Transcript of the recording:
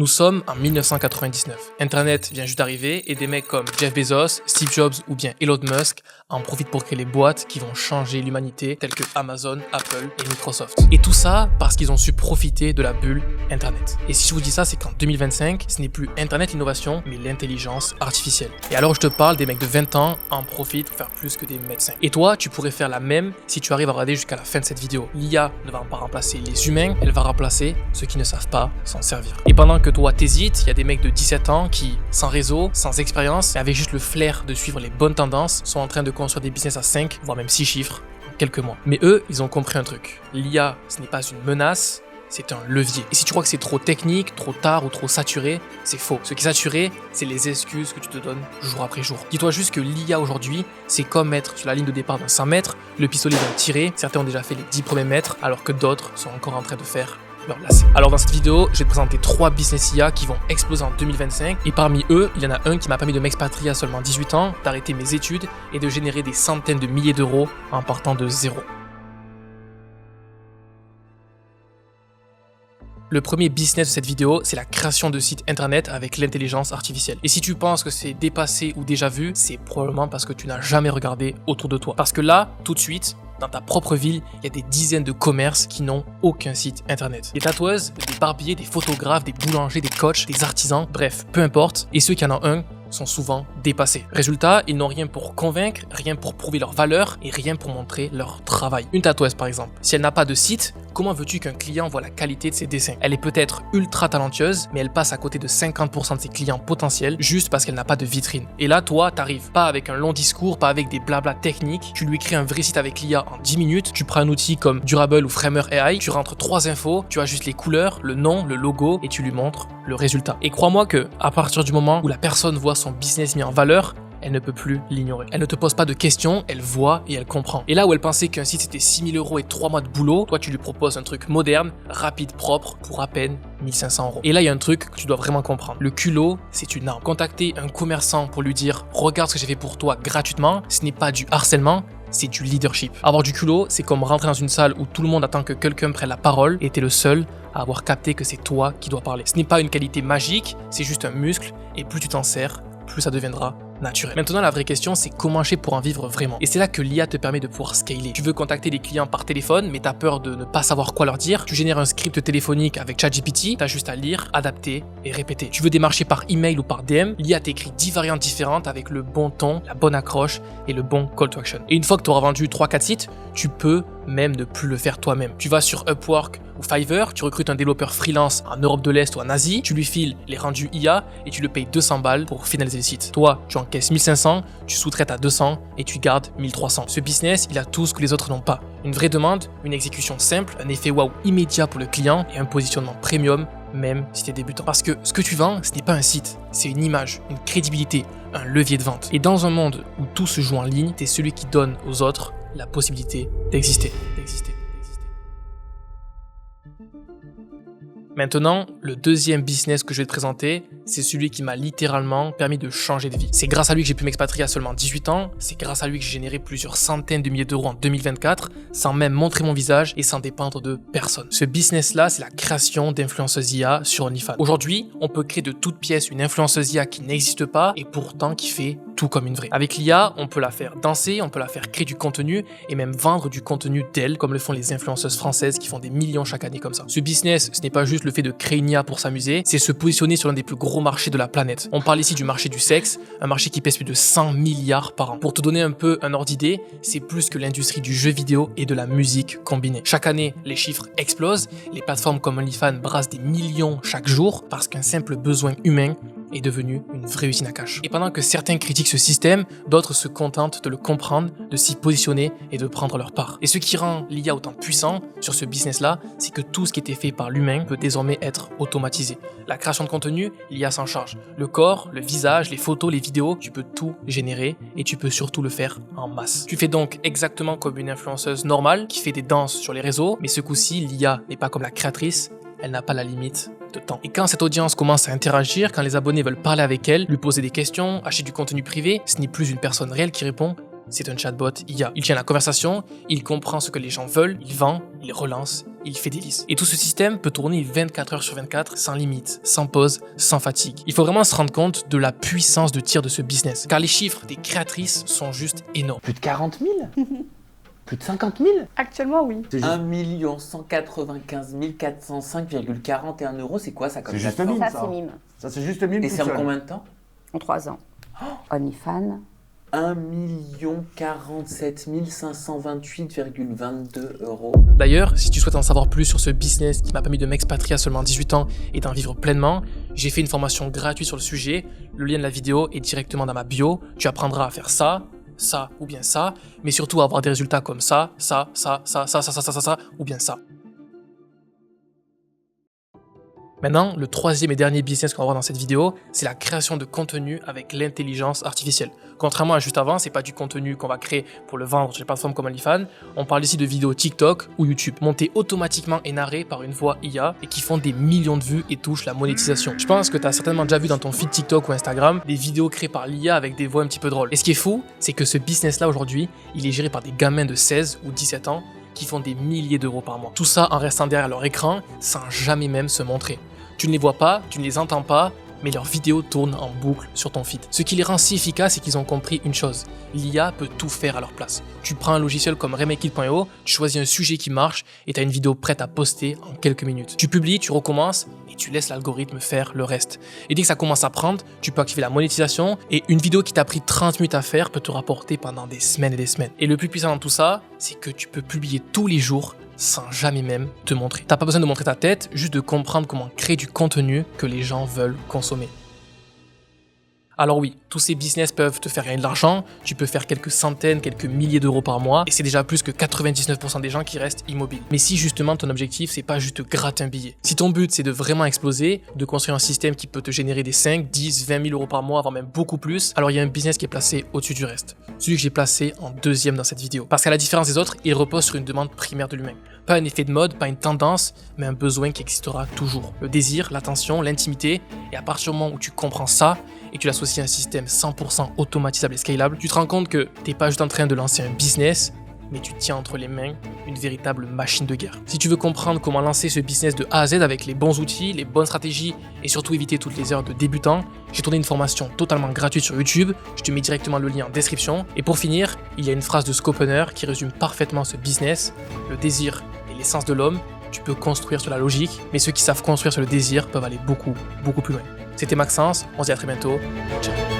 Nous sommes en 1999. Internet vient juste d'arriver et des mecs comme Jeff Bezos, Steve Jobs ou bien Elon Musk en profitent pour créer les boîtes qui vont changer l'humanité telles que Amazon, Apple et Microsoft. Et tout ça parce qu'ils ont su profiter de la bulle Internet. Et si je vous dis ça, c'est qu'en 2025, ce n'est plus Internet l'innovation, mais l'intelligence artificielle. Et alors je te parle des mecs de 20 ans en profitent pour faire plus que des médecins. Et toi, tu pourrais faire la même si tu arrives à regarder jusqu'à la fin de cette vidéo. L'IA ne va pas remplacer les humains, elle va remplacer ceux qui ne savent pas s'en servir. Et pendant que toi t'hésites, il y a des mecs de 17 ans qui, sans réseau, sans expérience, mais avec juste le flair de suivre les bonnes tendances, sont en train de construire des business à 5, voire même 6 chiffres en quelques mois. Mais eux, ils ont compris un truc. L'IA, ce n'est pas une menace, c'est un levier. Et si tu crois que c'est trop technique, trop tard ou trop saturé, c'est faux. Ce qui est saturé, c'est les excuses que tu te donnes jour après jour. Dis-toi juste que l'IA aujourd'hui, c'est comme être sur la ligne de départ d'un 100 mètres, le pistolet va tirer, certains ont déjà fait les 10 premiers mètres, alors que d'autres sont encore en train de faire leur lacet. Alors dans cette vidéo, je vais te présenter 3 business IA qui vont exploser en 2025, et parmi eux, il y en a un qui m'a permis de m'expatrier à seulement 18 ans, d'arrêter mes études et de générer des centaines de milliers d'euros en partant de zéro. Le premier business de cette vidéo, c'est la création de sites internet avec l'intelligence artificielle. Et si tu penses que c'est dépassé ou déjà vu, c'est probablement parce que tu n'as jamais regardé autour de toi. Parce que là, tout de suite, dans ta propre ville, il y a des dizaines de commerces qui n'ont aucun site internet. Des tatoueuses, des barbiers, des photographes, des boulangers, des coachs, des artisans, bref, peu importe. Et ceux qui en ont un sont souvent dépassés. Résultat, ils n'ont rien pour convaincre, rien pour prouver leur valeur et rien pour montrer leur travail. Une tatoueuse par exemple, si elle n'a pas de site, comment veux-tu qu'un client voit la qualité de ses dessins? Elle est peut-être ultra talentueuse, mais elle passe à côté de 50% de ses clients potentiels juste parce qu'elle n'a pas de vitrine. Et là, toi, t'arrives pas avec un long discours, pas avec des blabla techniques, tu lui crées un vrai site avec l'IA en 10 minutes, tu prends un outil comme Durable ou Framer AI, tu rentres 3 infos, tu ajustes les couleurs, le nom, le logo et tu lui montres le résultat. Et crois-moi que à partir du moment où la personne voit son business mis en valeur, elle ne peut plus l'ignorer. Elle ne te pose pas de questions, elle voit et elle comprend. Et là où elle pensait qu'un site c'était 6 000 € et 3 mois de boulot, toi tu lui proposes un truc moderne, rapide, propre, pour à peine 1 500 €. Et là il y a un truc que tu dois vraiment comprendre. Le culot, c'est une arme. Contacter un commerçant pour lui dire « Regarde ce que j'ai fait pour toi gratuitement », ce n'est pas du harcèlement, c'est du leadership. Avoir du culot, c'est comme rentrer dans une salle où tout le monde attend que quelqu'un prenne la parole et t'es le seul à avoir capté que c'est toi qui dois parler. Ce n'est pas une qualité magique, c'est juste un muscle et plus tu t'en sers, plus ça deviendra naturel. Maintenant, la vraie question, c'est comment je fais pour en vivre vraiment. Et c'est là que l'IA te permet de pouvoir scaler. Tu veux contacter des clients par téléphone, mais t'as peur de ne pas savoir quoi leur dire. Tu génères un script téléphonique avec ChatGPT, t'as juste à lire, adapter et répéter. Tu veux démarcher par email ou par DM, l'IA t'écrit 10 variantes différentes avec le bon ton, la bonne accroche et le bon call to action. Et une fois que tu auras vendu 3-4 sites, tu peux même ne plus le faire toi-même. Tu vas sur Upwork ou Fiverr, tu recrutes un développeur freelance en Europe de l'Est ou en Asie, tu lui files les rendus IA et tu le payes 200 balles pour finaliser le site. Toi, tu encaisses 1500, tu sous-traites à 200 et tu gardes 1300. Ce business, il a tout ce que les autres n'ont pas. Une vraie demande, une exécution simple, un effet waouh immédiat pour le client et un positionnement premium même si tu es débutant. Parce que ce que tu vends, ce n'est pas un site, c'est une image, une crédibilité, un levier de vente. Et dans un monde où tout se joue en ligne, tu es celui qui donne aux autres la possibilité d'exister. Maintenant, le deuxième business que je vais te présenter, c'est celui qui m'a littéralement permis de changer de vie. C'est grâce à lui que j'ai pu m'expatrier à seulement 18 ans, c'est grâce à lui que j'ai généré plusieurs centaines de milliers d'euros en 2024, sans même montrer mon visage et sans dépendre de personne. Ce business-là, c'est la création d'influenceuses IA sur OnlyFans. Aujourd'hui, on peut créer de toutes pièces une influenceuse IA qui n'existe pas et pourtant qui fait tout comme une vraie. Avec l'IA, on peut la faire danser, on peut la faire créer du contenu et même vendre du contenu d'elle, comme le font les influenceuses françaises qui font des millions chaque année comme ça. Ce business, ce n'est pas juste le fait de créer une IA pour s'amuser, c'est se positionner sur l'un des plus gros marchés de la planète. On parle ici du marché du sexe, un marché qui pèse plus de 100 milliards par an. Pour te donner un peu un ordre d'idée, c'est plus que l'industrie du jeu vidéo et de la musique combinée. Chaque année, les chiffres explosent, les plateformes comme OnlyFans brassent des millions chaque jour parce qu'un simple besoin humain est devenu une vraie usine à cash. Et pendant que certains critiquent ce système, d'autres se contentent de le comprendre, de s'y positionner et de prendre leur part. Et ce qui rend l'IA autant puissant sur ce business-là, c'est que tout ce qui était fait par l'humain peut désormais être automatisé. La création de contenu, l'IA s'en charge. Le corps, le visage, les photos, les vidéos, tu peux tout générer et tu peux surtout le faire en masse. Tu fais donc exactement comme une influenceuse normale qui fait des danses sur les réseaux, mais ce coup-ci, l'IA n'est pas comme la créatrice, elle n'a pas la limite de temps. Et quand cette audience commence à interagir, quand les abonnés veulent parler avec elle, lui poser des questions, acheter du contenu privé, ce n'est plus une personne réelle qui répond, c'est un chatbot IA. Il tient la conversation, il comprend ce que les gens veulent, il vend, il relance il fait des listes. Et tout ce système peut tourner 24 heures sur 24, sans limite, sans pause, sans fatigue. Il faut vraiment se rendre compte de la puissance de tir de ce business, car les chiffres des créatrices sont juste énormes. Plus de 40 000 Plus de 50 000 Actuellement, oui. 1 195 405,41 €, c'est quoi ça comme C'est juste plateforme? mime, Ça, c'est mime. Ça, c'est juste mime Et tout c'est en seul. combien de temps? En 3 ans. OnlyFans. 1 047 528,22 €. D'ailleurs, si tu souhaites en savoir plus sur ce business qui m'a permis de m'expatrier à seulement 18 ans et d'en vivre pleinement, j'ai fait une formation gratuite sur le sujet. Le lien de la vidéo est directement dans ma bio. Tu apprendras à faire ça ou bien ça, mais surtout à avoir des résultats comme ça, ou bien ça. Maintenant, le troisième et dernier business qu'on va voir dans cette vidéo, c'est la création de contenu avec l'intelligence artificielle. Contrairement à juste avant, c'est pas du contenu qu'on va créer pour le vendre sur les plateformes comme OnlyFans. On parle ici de vidéos TikTok ou YouTube, montées automatiquement et narrées par une voix IA et qui font des millions de vues et touchent la monétisation. Je pense que tu as certainement déjà vu dans ton feed TikTok ou Instagram des vidéos créées par l'IA avec des voix un petit peu drôles. Et ce qui est fou, c'est que ce business-là aujourd'hui, il est géré par des gamins de 16 ou 17 ans qui font des milliers d'euros par mois. Tout ça en restant derrière leur écran sans jamais même se montrer. Tu ne les vois pas, tu ne les entends pas, mais leurs vidéos tournent en boucle sur ton feed. Ce qui les rend si efficaces, c'est qu'ils ont compris une chose. L'IA peut tout faire à leur place. Tu prends un logiciel comme Remake.io, tu choisis un sujet qui marche et tu as une vidéo prête à poster en quelques minutes. Tu publies, tu recommences et tu laisses l'algorithme faire le reste. Et dès que ça commence à prendre, tu peux activer la monétisation et une vidéo qui t'a pris 30 minutes à faire peut te rapporter pendant des semaines et des semaines. Et le plus puissant dans tout ça, c'est que tu peux publier tous les jours sans jamais même te montrer. T'as pas besoin de montrer ta tête, juste de comprendre comment créer du contenu que les gens veulent consommer. Alors oui, tous ces business peuvent te faire gagner de l'argent, tu peux faire quelques centaines, quelques milliers d'euros par mois, et c'est déjà plus que 99% des gens qui restent immobiles. Mais si justement ton objectif, c'est pas juste de gratter un billet, si ton but c'est de vraiment exploser, de construire un système qui peut te générer des 5, 10, 20 000 euros par mois, voire même beaucoup plus, alors il y a un business qui est placé au-dessus du reste. Celui que j'ai placé en deuxième dans cette vidéo. Parce qu'à la différence des autres, il repose sur une demande primaire de l'humain. Pas un effet de mode, pas une tendance, mais un besoin qui existera toujours. Le désir, l'attention, l'intimité, et à partir du moment où tu comprends ça, et que tu l'associes à un système 100% automatisable et scalable, tu te rends compte que t'es pas juste en train de lancer un business, mais tu tiens entre les mains une véritable machine de guerre. Si tu veux comprendre comment lancer ce business de A à Z avec les bons outils, les bonnes stratégies et surtout éviter toutes les erreurs de débutant, j'ai tourné une formation totalement gratuite sur YouTube, je te mets directement le lien en description. Et pour finir, il y a une phrase de Schopenhauer qui résume parfaitement ce business: le désir est l'essence de l'homme, tu peux construire sur la logique, mais ceux qui savent construire sur le désir peuvent aller beaucoup plus loin. C'était Maxence, on se dit à très bientôt, ciao.